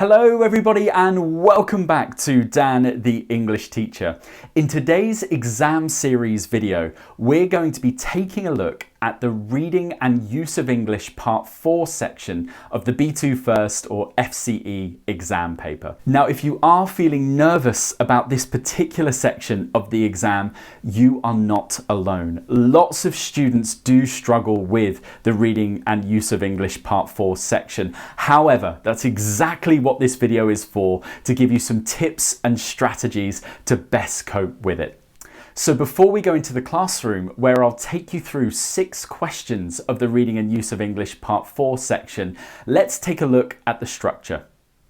Hello everybody and welcome back to Dan the English Teacher. In today's exam series video, we're going to be taking a look at the Reading and Use of English Part 4 section of the B2 First or FCE exam paper. Now, if you are feeling nervous about this particular section of the exam, you are not alone. Lots of students do struggle with the Reading and Use of English Part 4 section. However, that's exactly what this video is for, to give you some tips and strategies to best cope with it. So before we go into the classroom, where I'll take you through 6 questions of the Reading and Use of English Part 4 section, let's take a look at the structure.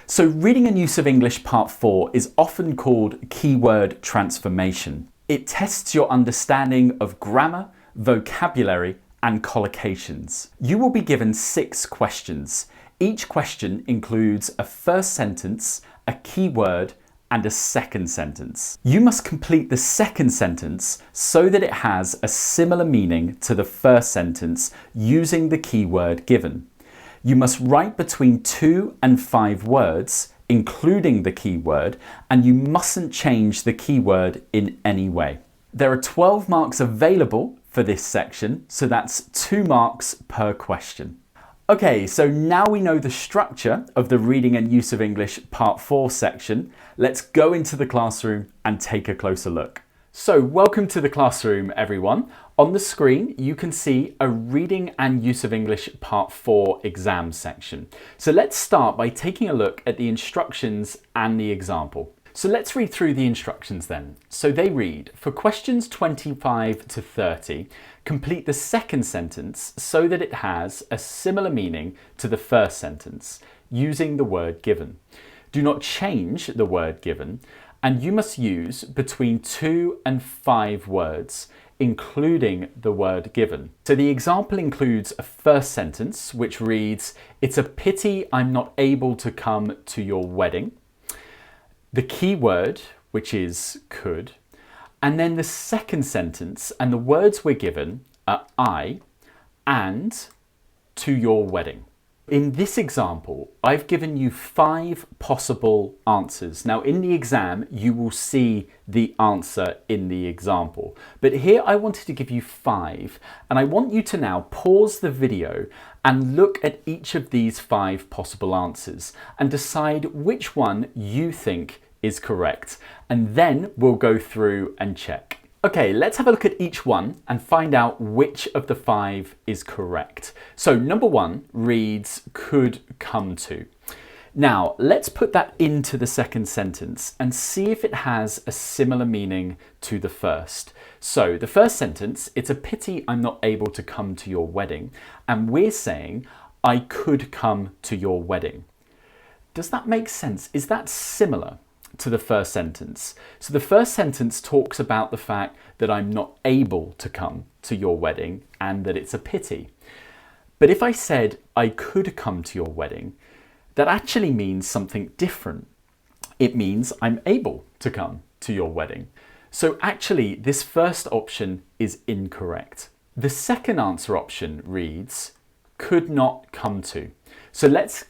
So Reading and Use of English Part 4 is often called keyword transformation. It tests your understanding of grammar, vocabulary, and collocations. You will be given 6 questions. Each question includes a first sentence, a keyword, and a second sentence. You must complete the second sentence so that it has a similar meaning to the first sentence using the keyword given. You must write between 2 and 5 words, including the keyword, and you mustn't change the keyword in any way. There are 12 marks available for this section, so that's 2 marks per question. Okay, so now we know the structure of the Reading and Use of English Part 4 section, let's go into the classroom and take a closer look. So welcome to the classroom, everyone. On the screen, you can see a Reading and Use of English Part 4 exam section. So let's start by taking a look at the instructions and the example. So let's read through the instructions then. So they read, for questions 25 to 30, complete the second sentence so that it has a similar meaning to the first sentence, using the word given. Do not change the word given, and you must use between 2 and 5 words, including the word given. So the example includes a first sentence, which reads, it's a pity I'm not able to come to your wedding. The key word, which is could, and then the second sentence, and the words we're given are I and to your wedding. In this example, I've given you 5 possible answers. Now in the exam, you will see the answer in the example, but here I wanted to give you 5, and I want you to now pause the video and look at each of these 5 possible answers and decide which one you think is correct, and then we'll go through and check. Okay, let's have a look at each one and find out which of the 5 is correct. So number 1 reads could come to. Now let's put that into the second sentence and see if it has a similar meaning to the first. So the first sentence, it's a pity I'm not able to come to your wedding, and we're saying I could come to your wedding. Does that make sense? Is that similar to the first sentence? So the first sentence talks about the fact that I'm not able to come to your wedding and that it's a pity. But if I said I could come to your wedding, that actually means something different. It means I'm able to come to your wedding. So actually this first option is incorrect. The second answer option reads could not come to. So let's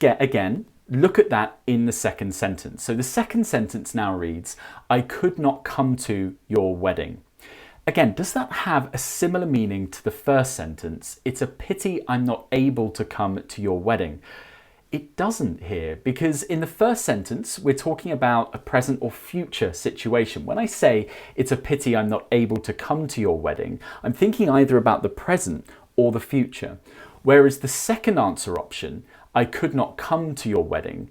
look at that in the second sentence. So the second sentence now reads, I could not come to your wedding. Again, does that have a similar meaning to the first sentence? It's a pity I'm not able to come to your wedding. It doesn't here, because in the first sentence, we're talking about a present or future situation. When I say it's a pity I'm not able to come to your wedding, I'm thinking either about the present or the future. Whereas the second answer option, I could not come to your wedding,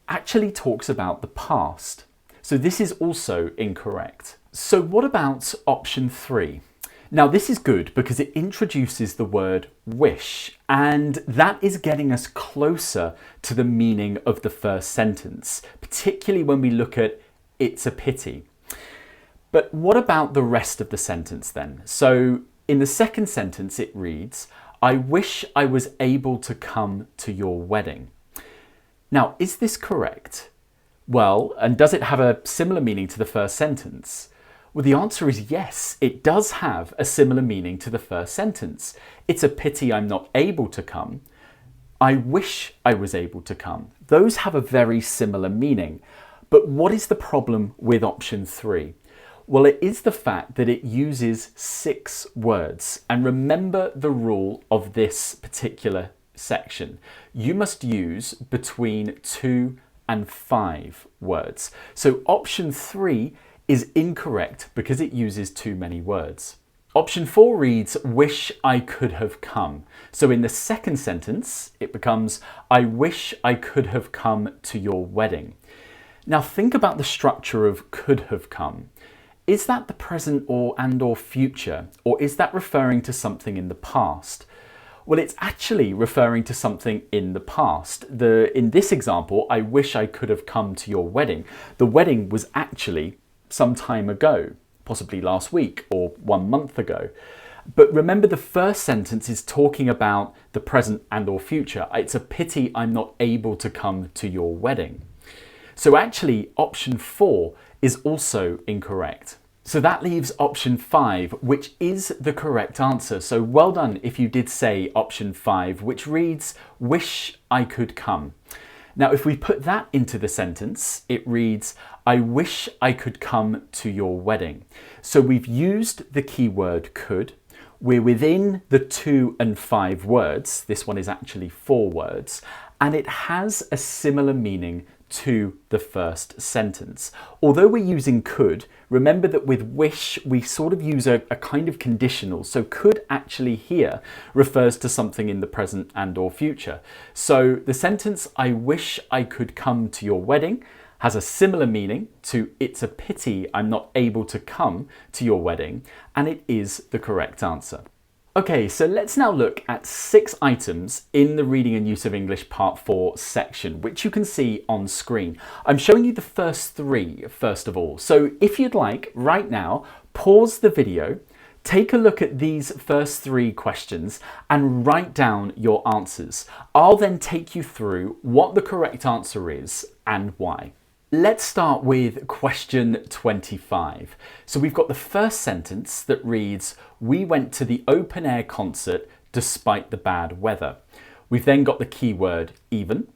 actually talks about the past. So this is also incorrect. So what about option 3? Now this is good because it introduces the word wish, and that is getting us closer to the meaning of the first sentence, particularly when we look at it's a pity. But what about the rest of the sentence then? So in the second sentence it reads, I wish I was able to come to your wedding. Now, is this correct? Well, and does it have a similar meaning to the first sentence? Well, the answer is yes, it does have a similar meaning to the first sentence. It's a pity I'm not able to come. I wish I was able to come. Those have a very similar meaning. But what is the problem with option 3? Well, it is the fact that it uses 6 words. And remember the rule of this particular section. You must use between 2 and 5 words. So option 3 is incorrect because it uses too many words. Option 4 reads, wish I could have come. So in the second sentence, it becomes, I wish I could have come to your wedding. Now think about the structure of could have come. Is that the present or future, or is that referring to something in the past? Well, it's actually referring to something in the past. In this example, I wish I could have come to your wedding. The wedding was actually some time ago, possibly last week or 1 month ago. But remember, the first sentence is talking about the present and or future. It's a pity I'm not able to come to your wedding. So actually, option 4 is also incorrect. So that leaves option 5, which is the correct answer. So well done if you did say option 5, which reads, wish I could come. Now, if we put that into the sentence, it reads, I wish I could come to your wedding. So we've used the keyword could. We're within the 2 and 5 words. This one is actually 4 words, and it has a similar meaning to the first sentence. Although we're using could, remember that with wish, we sort of use a kind of conditional. So could actually here refers to something in the present and or future. So the sentence, I wish I could come to your wedding, has a similar meaning to it's a pity I'm not able to come to your wedding, and it is the correct answer. Okay, so let's now look at 6 items in the Reading and Use of English Part 4 section, which you can see on screen. I'm showing you the first 3 first of all. So if you'd like, right now, pause the video, take a look at these first 3 questions and write down your answers. I'll then take you through what the correct answer is and why. Let's start with question 25. So we've got the first sentence that reads, we went to the open air concert despite the bad weather. We've then got the keyword even.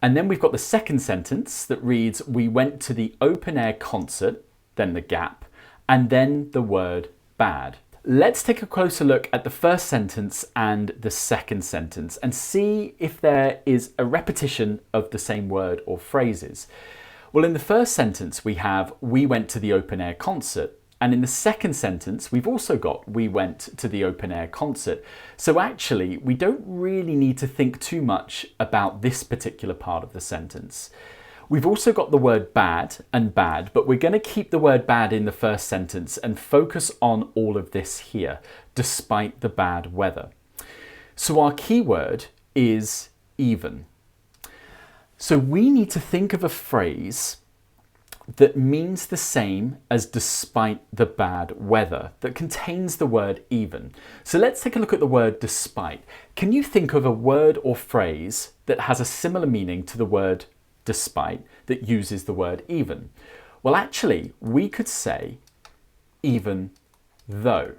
And then we've got the second sentence that reads, we went to the open air concert, then the gap, and then the word bad. Let's take a closer look at the first sentence and the second sentence and see if there is a repetition of the same word or phrases. Well, in the first sentence, we have, we went to the open air concert. And in the second sentence, we've also got, we went to the open air concert. So actually, we don't really need to think too much about this particular part of the sentence. We've also got the word bad and bad, but we're going to keep the word bad in the first sentence and focus on all of this here, despite the bad weather. So our keyword is even. So we need to think of a phrase that means the same as despite the bad weather, that contains the word even. So let's take a look at the word despite. Can you think of a word or phrase that has a similar meaning to the word despite that uses the word even? Well, actually, we could say even though.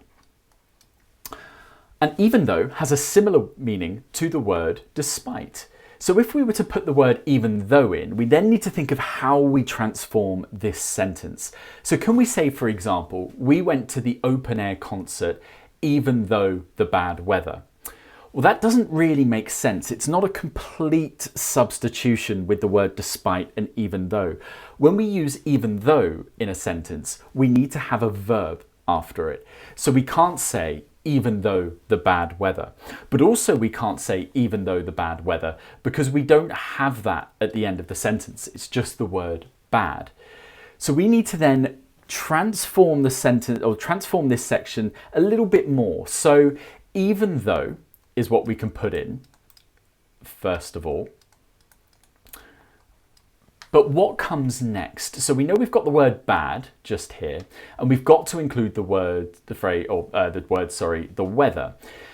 And even though has a similar meaning to the word despite. So if we were to put the word even though in, we then need to think of how we transform this sentence. So can we say, for example, we went to the open air concert even though the bad weather? Well, that doesn't really make sense. It's not a complete substitution with the word despite and even though. When we use even though in a sentence, we need to have a verb after it. So we can't say even though the bad weather. But also we can't say even though the bad weather because we don't have that at the end of the sentence. It's just the word bad. So we need to then transform the sentence or transform this section a little bit more. So even though is what we can put in first of all. But what comes next? So we know we've got the word bad just here, and we've got to include the weather.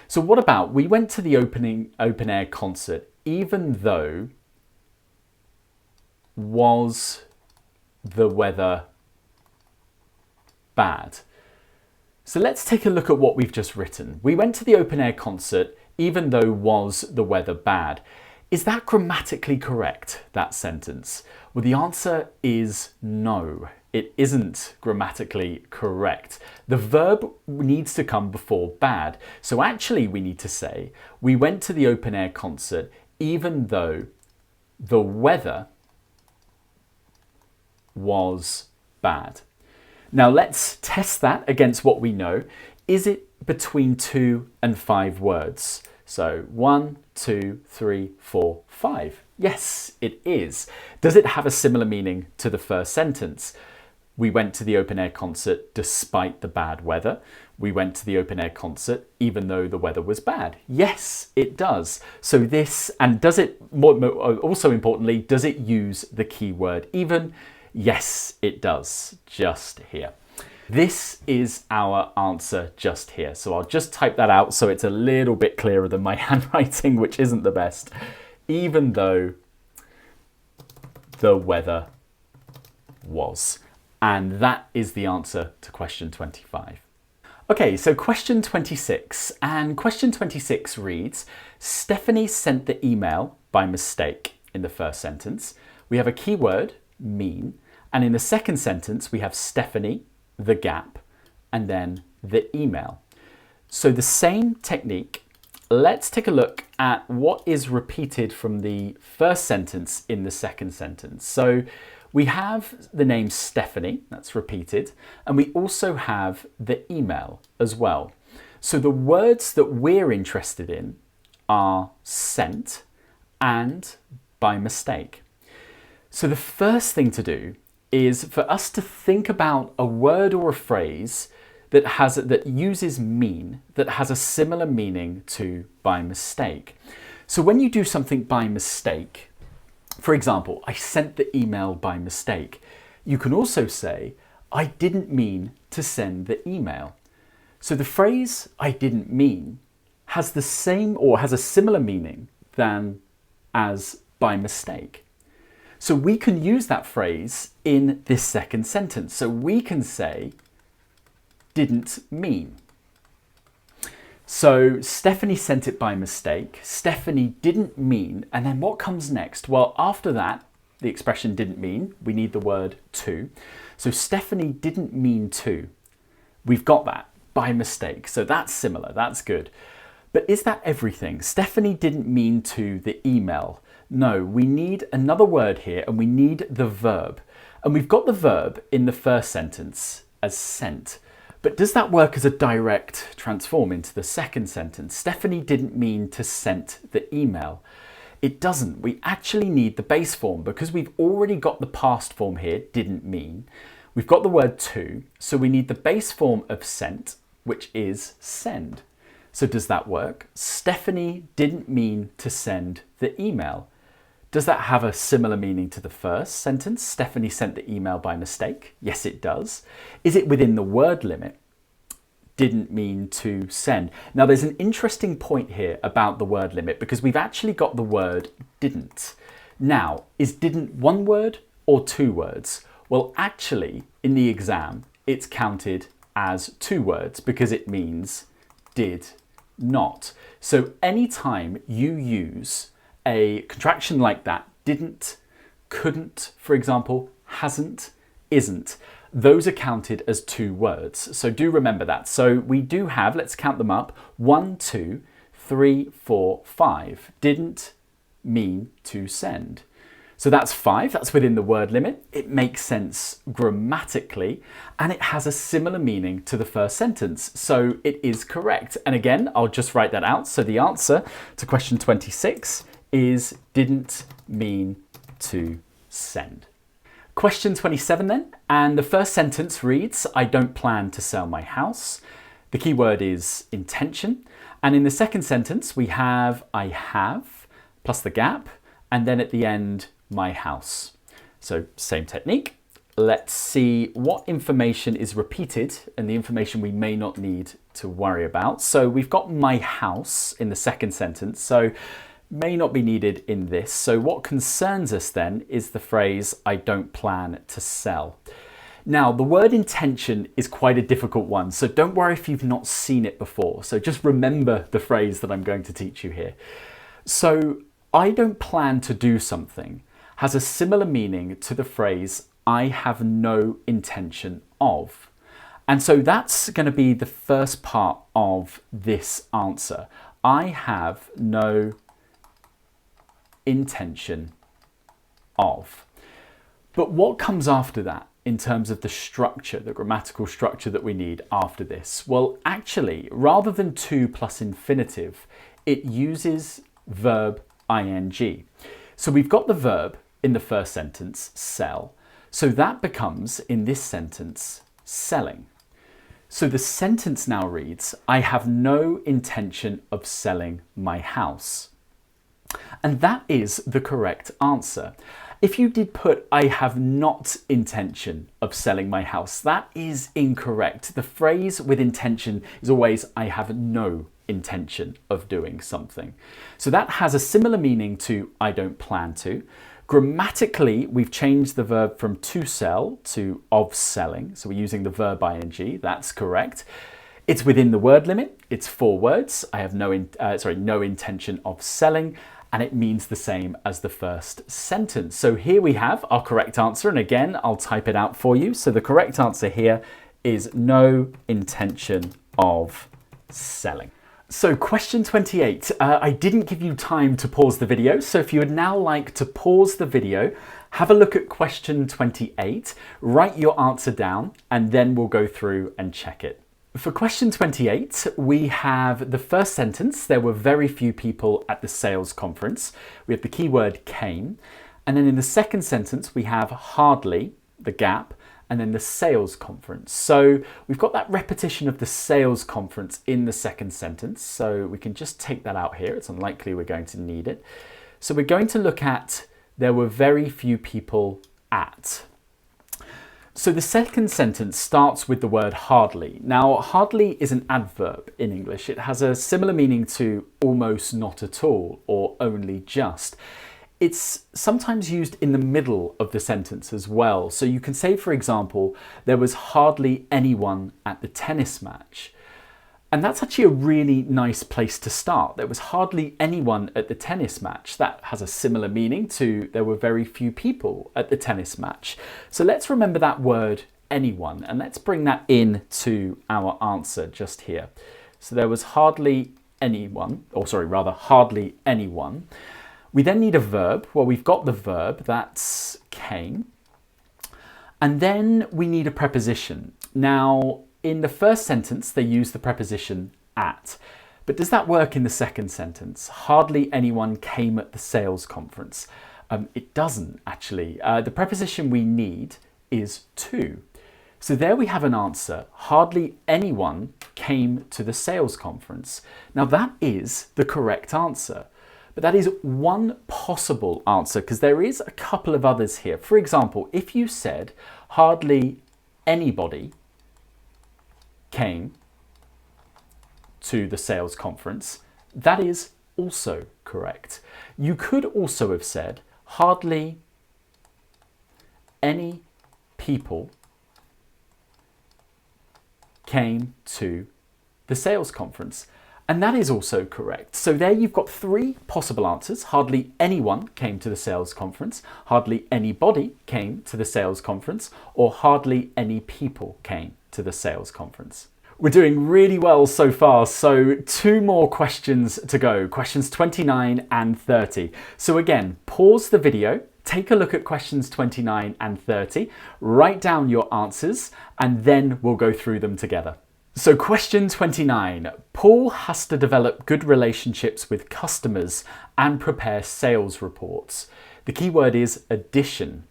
So what about, we went to the open air concert even though was the weather bad? So let's take a look at what we've just written. We went to the open air concert even though was the weather bad. Is that grammatically correct, that sentence? Well, the answer is no. It isn't grammatically correct. The verb needs to come before bad. So actually we need to say, we went to the open air concert even though the weather was bad. Now let's test that against what we know. Is it between 2 and 5 words? So 1, 2, 3, 4, 5. Yes, it is. Does it have a similar meaning to the first sentence? We went to the open air concert despite the bad weather. We went to the open air concert even though the weather was bad. Yes, it does. So this, and does it, also importantly, does it use the keyword even? Yes, it does, just here. This is our answer just here. So I'll just type that out so it's a little bit clearer than my handwriting, which isn't the best. Even though the weather was. And that is the answer to question 25. Okay, so question 26. And question 26 reads, Stephanie sent the email by mistake in the first sentence. We have a keyword, mean. And in the second sentence, we have Stephanie, the gap, and then the email. So the same technique. Let's take a look at what is repeated from the first sentence in the second sentence. So we have the name Stephanie, that's repeated, and we also have the email as well. So the words that we're interested in are sent and by mistake. So the first thing to do is for us to think about a word or a phrase that uses mean, that has a similar meaning to by mistake. So when you do something by mistake, for example, I sent the email by mistake. You can also say, I didn't mean to send the email. So the phrase I didn't mean has the same or has a similar meaning than as by mistake. So we can use that phrase in this second sentence. So we can say, didn't mean. So Stephanie sent it by mistake. Stephanie didn't mean. And then what comes next? Well, after that, the expression didn't mean, we need the word to. So Stephanie didn't mean to. We've got that by mistake. So that's similar. That's good. But is that everything? Stephanie didn't mean to the email. No, we need another word here and we need the verb. And we've got the verb in the first sentence as sent. But does that work as a direct transform into the second sentence? Stephanie didn't mean to sent the email. It doesn't. We actually need the base form because we've already got the past form here, didn't mean. We've got the word to, so we need the base form of sent, which is send. So does that work? Stephanie didn't mean to send the email. Does that have a similar meaning to the first sentence? Stephanie sent the email by mistake. Yes, it does. Is it within the word limit? Didn't mean to send. Now, there's an interesting point here about the word limit because we've actually got the word didn't. Now, is didn't one word or 2 words? Well, actually, in the exam, it's counted as 2 words because it means did not. So anytime you use a contraction like that, didn't, couldn't, for example, hasn't, isn't, those are counted as 2 words. So do remember that. So we do have, let's count them up, 1, 2, 3, 4, 5. Didn't mean to send. So that's 5, that's within the word limit. It makes sense grammatically, and it has a similar meaning to the first sentence. So it is correct. And again, I'll just write that out. So the answer to question 26 is didn't mean to send. Question 27 then, and the first sentence reads, I don't plan to sell my house. The key word is intention. And in the second sentence, we have I have plus the gap, and then at the end, my house. So same technique. Let's see what information is repeated and the information we may not need to worry about. So we've got my house in the second sentence. So may not be needed in this. So what concerns us then is the phrase, I don't plan to sell. Now, the word intention is quite a difficult one, so don't worry if you've not seen it before. So just remember the phrase that I'm going to teach you here. So I don't plan to do something has a similar meaning to the phrase I have no intention of. And so that's going to be the first part of this answer. I have no intention of. But what comes after that in terms of the structure, the grammatical structure that we need after this? Well, actually, rather than to plus infinitive, it uses verb ing. So we've got the verb in the first sentence, sell. So that becomes, in this sentence, selling. So the sentence now reads, I have no intention of selling my house. And that is the correct answer. If you did put, I have not intention of selling my house, that is incorrect. The phrase with intention is always, I have no intention of doing something. So that has a similar meaning to, I don't plan to. Grammatically, we've changed the verb from to sell to of selling. So we're using the verb ing, that's correct. It's within the word limit, it's 4 words. I have no intention of selling. And it means the same as the first sentence. So here we have our correct answer. And again, I'll type it out for you. So the correct answer here is no intention of selling. So question 28, I didn't give you time to pause the video. So if you would now like to pause the video, have a look at question 28, write your answer down, and then we'll go through and check it. For question 28, we have the first sentence, there were very few people at the sales conference. We have the keyword came. And then in the second sentence, we have hardly, the gap, and then the sales conference. So we've got that repetition of the sales conference in the second sentence. So we can just take that out here. It's unlikely we're going to need it. So we're going to look at, there were very few people at. So the second sentence starts with the word hardly. Now, hardly is an adverb in English. It has a similar meaning to almost not at all or only just. It's sometimes used in the middle of the sentence as well. So you can say, for example, there was hardly anyone at the tennis match. And that's actually a really nice place to start. There was hardly anyone at the tennis match. That has a similar meaning to there were very few people at the tennis match. So let's remember that word anyone and let's bring that in to our answer just here. So there was hardly anyone, or sorry, rather hardly anyone. We then need a verb. Well, we've got the verb, that's came. And then we need a preposition. Now, in the first sentence, they use the preposition at. But does that work in the second sentence? Hardly anyone came at the sales conference. It doesn't, actually. The preposition we need is to. So there we have an answer. Hardly anyone came to the sales conference. Now that is the correct answer. But that is one possible answer because there is a couple of others here. For example, if you said hardly anybody came to the sales conference, that is also correct. You could also have said hardly any people came to the sales conference. And that is also correct. So there you've got 3 possible answers. Hardly anyone came to the sales conference, hardly anybody came to the sales conference, or hardly any people came to the sales conference. We're doing really well so far, so 2 more questions to go, questions 29 and 30. So again, pause the video, take a look at questions 29 and 30, write down your answers, and then we'll go through them together. So question 29, Paul has to develop good relationships with customers and prepare sales reports. The key word is addition.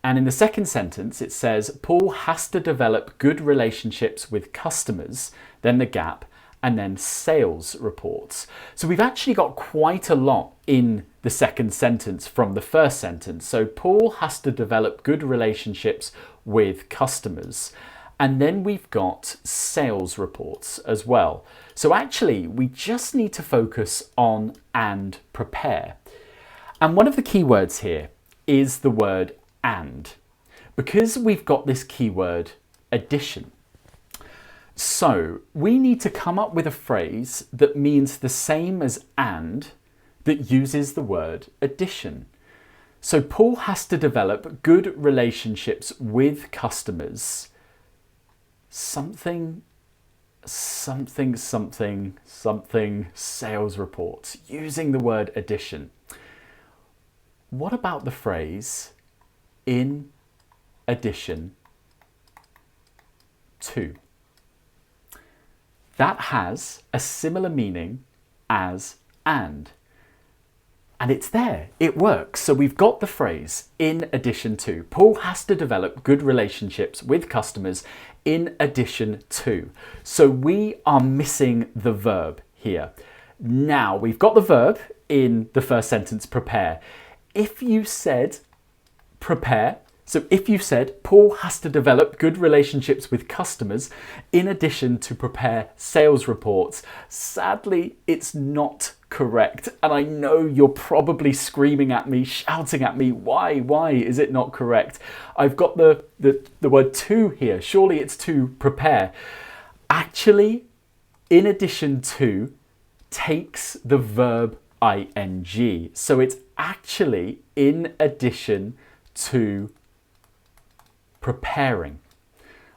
And in the second sentence, it says, Paul has to develop good relationships with customers, then the gap, and then sales reports. So we've actually got quite a lot in the second sentence from the first sentence. So Paul has to develop good relationships with customers. And then we've got sales reports as well. So actually, we just need to focus on and prepare. And one of the key words here is the word and, because we've got this keyword addition. So we need to come up with a phrase that means the same as and, that uses the word addition. So Paul has to develop good relationships with customers. Something sales reports, using the word addition. What about the phrase in addition to? That has a similar meaning as and it's there, it works. So we've got the phrase in addition to. Paul has to develop good relationships with customers in addition to. So we are missing the verb here. Now we've got the verb in the first sentence, prepare. If you said prepare, so if you said Paul has to develop good relationships with customers in addition to prepare sales reports, sadly, it's not correct. And I know you're probably screaming at me, shouting at me, why is it not correct? I've got the word to here. Surely it's to prepare. Actually, in addition to takes the verb ing. So it's actually in addition to preparing.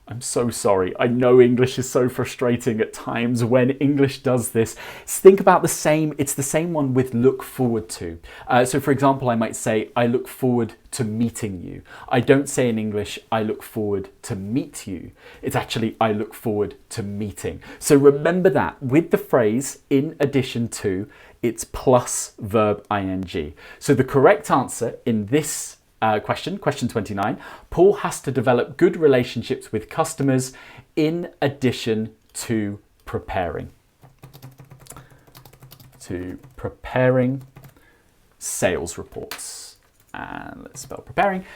I'm so sorry. I know English is so frustrating at times when English does this. Think about it's the same one with look forward to. So for example, I might say, I look forward to meeting you. I don't say in English, I look forward to meet you. It's actually, I look forward to meeting. So remember that with the phrase in addition to, it's plus verb ing. So the correct answer in this question 29, Paul has to develop good relationships with customers in addition to preparing. Sales reports. And let's spell preparing.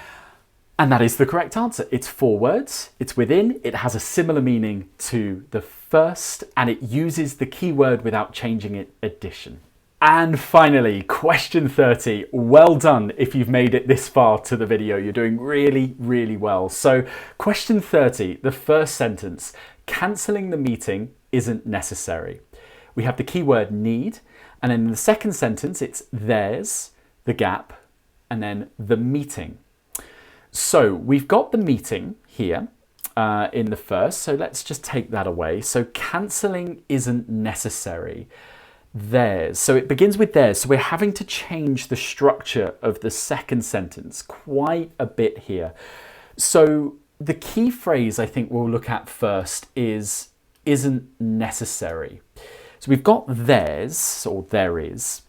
And that is the correct answer. It's 4 words, it's within, it has a similar meaning to the first, and it uses the key word without changing it, addition. And finally, question 30. Well done if you've made it this far to the video. You're doing really, really well. So question 30, the first sentence, cancelling the meeting isn't necessary. We have the keyword need, and then in the second sentence, it's there's, the gap, and then the meeting. So we've got the meeting here in the first, so let's just take that away. So cancelling isn't necessary. Theirs. So it begins with theirs. So we're having to change the structure of the second sentence quite a bit here. So the key phrase I think we'll look at first is isn't necessary. So we've got theirs or there is.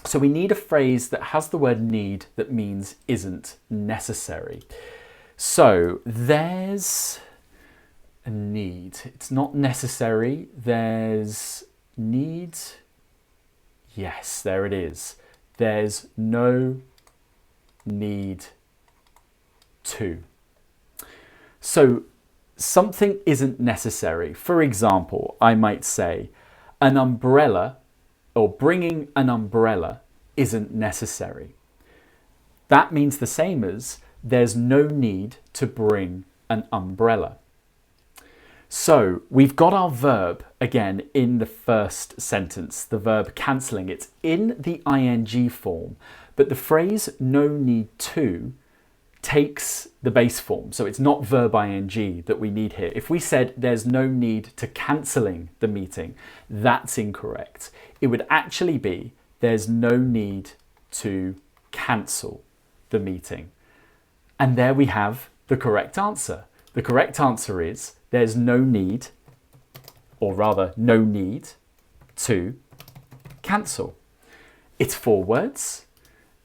So we need a phrase that has the word need that means isn't necessary. So there's a need. It's not necessary. There's need. Yes, there it is. There's no need to. So something isn't necessary. For example, I might say an umbrella or bringing an umbrella isn't necessary. That means the same as there's no need to bring an umbrella. So we've got our verb again in the first sentence, the verb cancelling. It's in the ing form, but the phrase no need to takes the base form. So it's not verb ing that we need here. If we said there's no need to cancelling the meeting, that's incorrect. It would actually be there's no need to cancel the meeting. And there we have the correct answer. The correct answer is there's no need, or rather no need, to cancel. It's 4 words.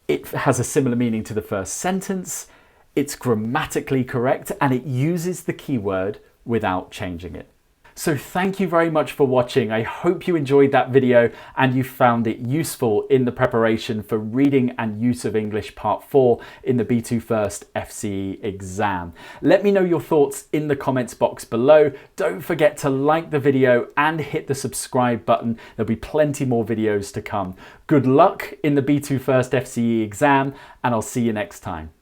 It has a similar meaning to the first sentence. It's grammatically correct and it uses the keyword without changing it. So thank you very much for watching. I hope you enjoyed that video and you found it useful in the preparation for Reading and Use of English Part 4 in the B2 First FCE exam. Let me know your thoughts in the comments box below. Don't forget to like the video and hit the subscribe button. There'll be plenty more videos to come. Good luck in the B2 First FCE exam and I'll see you next time.